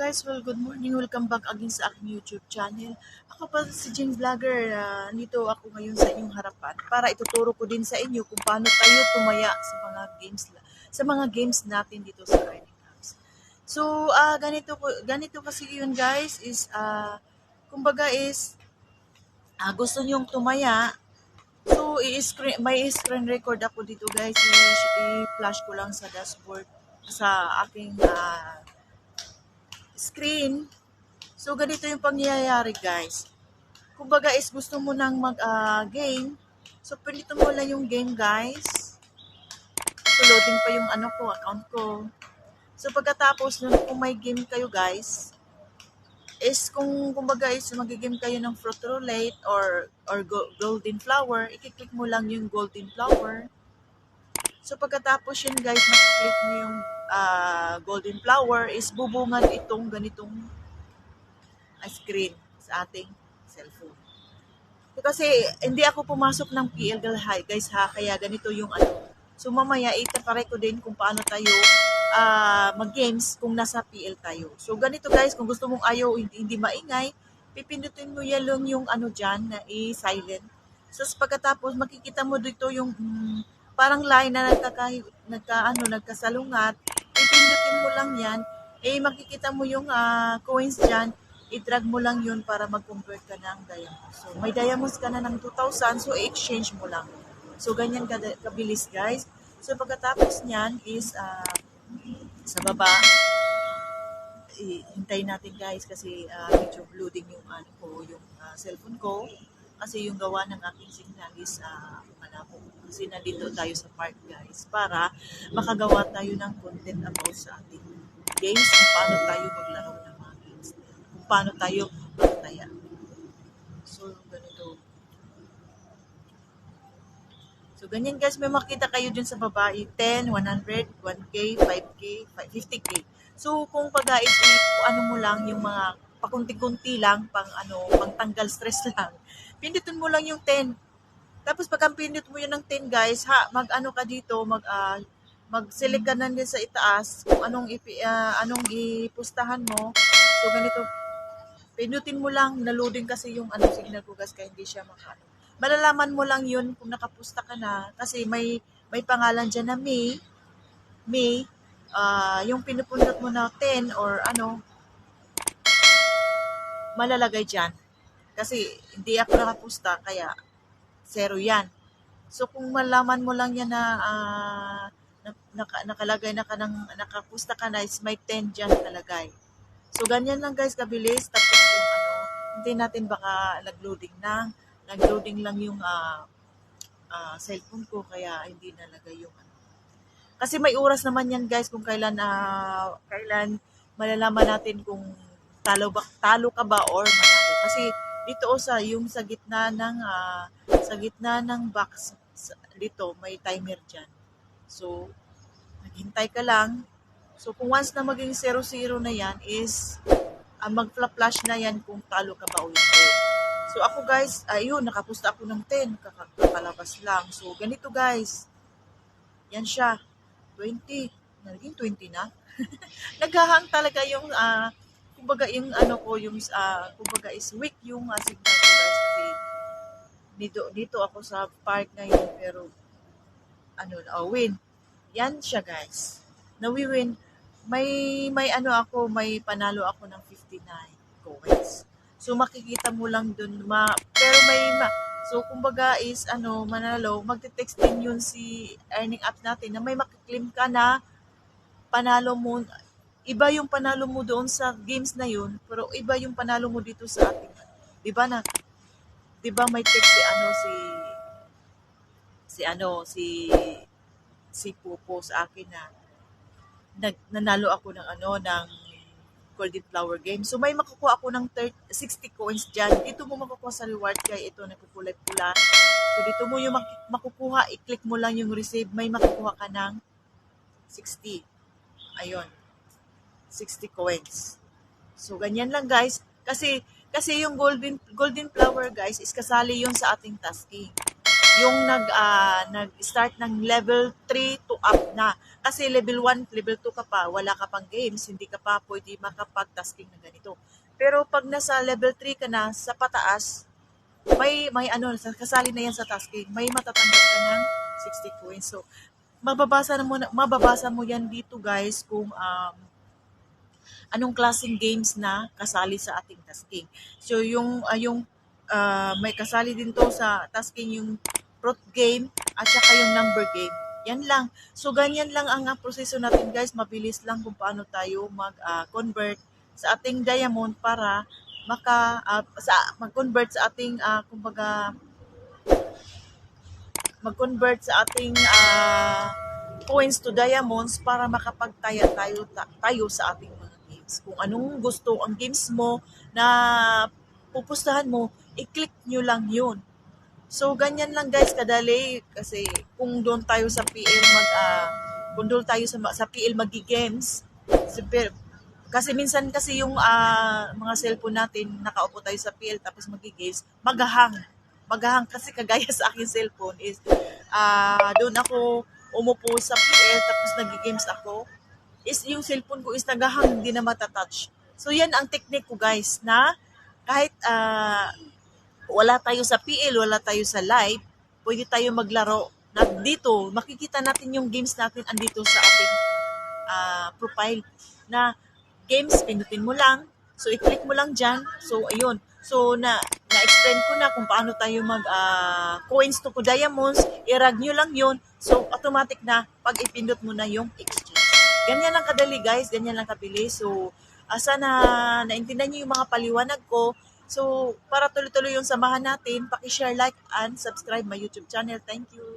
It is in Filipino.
guys, well good morning. Welcome back again sa aking YouTube channel. Ako pa si Jing Vlogger. Nito ako ngayon sa inyong harapan para ituturo ko din sa inyo kung paano tayo tumaya sa mga games natin dito sa Earning Apps. So, ganito kasi yun guys is kumbaga is gusto niyong tumaya. So, may screen record ako dito guys. I-flash ko lang sa dashboard sa aking screen. So, ganito yung pangyayari, guys. Kumbaga is gusto mo nang mag-game. So, pinito mo lang yung game, guys. So, loading pa yung account ko. So, pagkatapos nun, kung may game kayo, guys, is kumbaga is mag-game kayo ng fruit roulette or golden flower, i-click mo lang yung golden flower. So, pagkatapos yun, guys, makiklik nyo yung golden flower, is bubungan itong ganitong screen sa ating cellphone. So, kasi hindi ako pumasok ng PL guys ha, kaya ganito yung So mamaya itaparay ko din kung paano tayo mag-games kung nasa PL tayo. So ganito guys, kung gusto mong ayaw hindi maingay, pipindutin mo yan yung dyan na i-silent. So pagkatapos makikita mo dito yung parang line na nagkasalungat, pipindutin mo lang yan, makikita mo yung coins dyan, i-drag mo lang yun para mag-convert ka ng diamonds. So, may diamonds ka na ng 2,000, so i-exchange mo lang. So, ganyan kabilis, guys. So, pagkatapos niyan is, sa baba, hintayin natin, guys, kasi medyo loading yung, yung cellphone ko. Kasi yung gawa ng aking signal is malabo. Kasi nandito tayo sa park, guys, para makagawa tayo ng content about sa ating games, kung paano tayo maglaro ng mga games, kung paano tayo magtaya. So, ganito. So, ganyan guys, may makita kayo dun sa baba, 10, 100, 1K, 5K, 50K. So, kung pag-ais, mo lang yung mga pakunti-kunti lang, pang-tanggal stress lang. Pindutin mo lang yung 10. Tapos, pag pindot mo yun ng 10 guys, mag-ano ka dito, mag-select ka na din sa itaas kung anong ipustahan mo. So, ganito, pindutin mo lang, na-loading kasi yung signal ko guys, kaya hindi siya malalaman mo lang yun kung nakapusta ka na kasi may pangalan dyan na May, yung pinupundot mo na 10 or malalagay dyan. Kasi hindi ako nakapusta, kaya 0 yan. So, kung malaman mo lang yan na nakalagay na ka nakapusta ka na, is may 10 dyan nakalagay. So, ganyan lang guys, kabilis. Tapos yung hindi natin baka nag-loading lang yung cellphone ko, kaya hindi nalagay yung Kasi may oras naman yan guys kung kailan malalaman natin kung talo ka ba or manalo. Kasi dito sa gitna ng box dito may timer diyan. So naghintay ka lang. So kung once na maging 0-0 na yan is mag-flash na yan kung talo ka ba o hindi. So ako guys, ayun, nakapusta ako ng 10, kakalabas lang. So ganito guys, yan siya, 20, naging 20 na. Naghahang talaga yung, kumbaga yung kumbaga is weak yung signal ko guys. Kasi dito ako sa park ngayon, pero win. Yan siya guys. Nawi-win. May panalo ako ng 59 coins. So makikita mo lang dun pero so kumbaga is manalo, magte-text din yun si earning apps natin na may makiklaim ka na panalo mo. Iba yung panalo mo doon sa games na yun, pero iba yung panalo mo dito sa ating. 'Di ba may text si Pupo sa akin na nanalo ako ng golden flower game. So may makukuha ako ng 60 coins diyan. Dito mo makukuha sa reward kay ito nagkukulay-pula. So dito mo yung makukuha, i-click mo lang yung receive, may makukuha ka ng 60. Ayun. 60 coins. So ganyan lang guys. Kasi yung golden flower guys is kasali yun sa ating tasking. yung nag-start ng level 3 to up na. Kasi level 1, level 2 ka pa, wala ka pang games, hindi ka pa pwede makapag-tasking na ganito. Pero pag nasa level 3 ka na, sa pataas, may kasali na yan sa tasking. May matatanggap ka ng 60 coins. So, mababasa mo yan dito guys kung anong klaseng games na kasali sa ating tasking. So may kasali din to sa tasking yung fruit game at saka yung number game. Yan lang. So ganyan lang ang proseso natin guys. Mabilis lang kung paano tayo mag-convert sa ating diamond para mag-convert sa ating kumbaga mag-convert sa ating coins to diamonds para makapagtaya tayo sa ating mga games. Kung anong gusto ang games mo na pupustahan mo, i-click nyo lang yun. So, ganyan lang guys, kadali. Kasi kung doon tayo sa PL kung doon tayo sa PL magi-games, kasi minsan kasi yung mga cellphone natin, nakaupo tayo sa PL tapos magi-games, maghahang kasi kagaya sa akin cellphone is doon ako umupo sa PL tapos nag-games ako is yung cellphone ko is naghahang, hindi na matatouch. So yan ang technique ko guys na kahit wala tayo sa PL, wala tayo sa live, pwede tayo maglaro na dito, makikita natin yung games natin andito sa ating profile na games, pinutin mo lang. So, i-click mo lang dyan. So, ayun. So, na-explain ko na kung paano tayo coins to diamonds. I-rag nyo lang yun. So, automatic na pag ipindot mo na yung exchange. Ganyan lang kadali, guys. Ganyan lang kabilis. So, sana naintindihan nyo yung mga paliwanag ko. So, para tuloy-tuloy yung samahan natin, paki-share, like, and subscribe my YouTube channel. Thank you.